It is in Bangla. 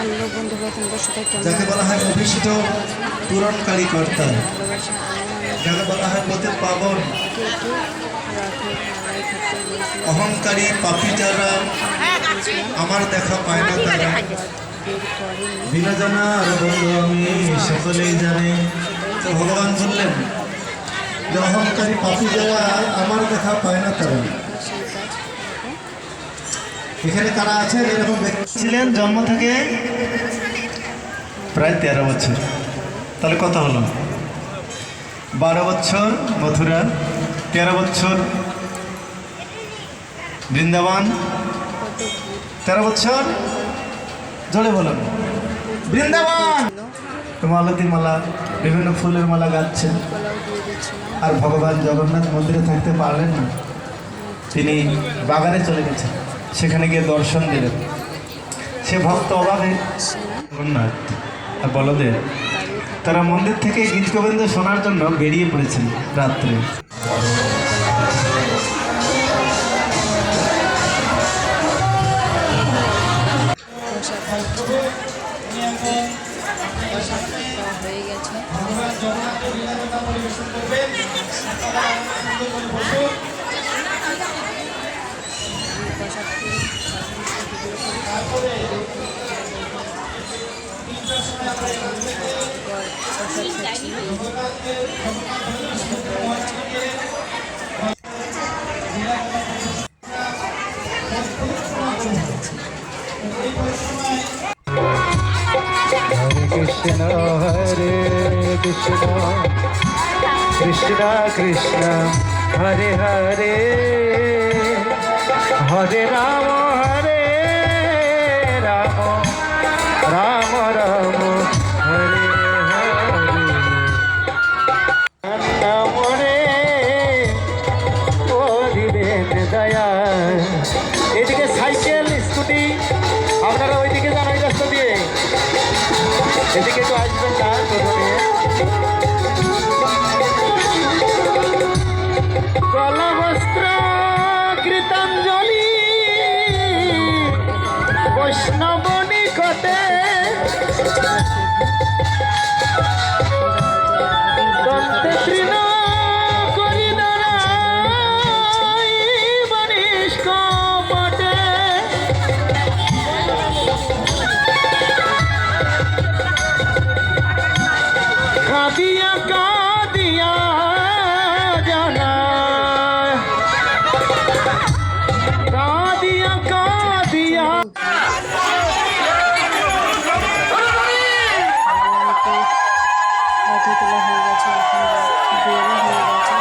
হ্যালো বন্ধুরা, তোমরা সবাই কেমন যাকে বলা হয় অভিষ্ট পূরণকারী কর্তা, যাকে বলা হয় পতিত পাবন, অহংকারী পাপী যারা আমার দেখা পায় না তারা বিনা জানা আর বন্ধু আমি সকলেই জানে। তো ভগবান বললেন যে অহংকারী পাপী যারা আমার দেখা পায় না তারা। এখানে কারা আছেন এরকম ব্যক্তি ছিলেন জন্ম থেকে প্রায় 13 বছর, তাহলে কত হলো? 12 বছর মথুরা, 13 বছর বৃন্দাবন, 13 বছর জলে বলুন বৃন্দাবন। মালতী মালা, বিভিন্ন ফুলের মালা গাচ্ছেন। আর ভগবান জগন্নাথ মন্দিরে থাকতে পারলেন না, তিনি বাগানে চলে গেছেন, সেখানে গিয়ে দর্শন দিলেন। সে ভক্ত অভাবে জগন্নাথ আর বলদেব তারা মন্দির থেকে গীত গোবিন্দ শোনার জন্য বেরিয়ে পড়েছেন রাত্রে। হয়ে গেছে। Krishna Hare Krishna Krishna Krishna Hare Hare Hare Rama Hare Rama Rama Rama Hare Hare Namore Poriben Daya। এদিকে সাইকেল স্কুটি আপনারা ওইদিকে যান, ওই রাস্তা দিয়ে এদিকে তো আসবেন না। প্রথমে কলা বস্ত্র কৃতাঞ্জলি বৈষ্ণব নিকটে দন্তে তৃণ করি দাঁড়াই বনিষ্ঠ পটে। কাদিয়া কাদিয়া জানা কাদিয়া কাদিয়া রাধে তোলা হয়ে গেছে, এখন বিয়ে হয়ে গেছে।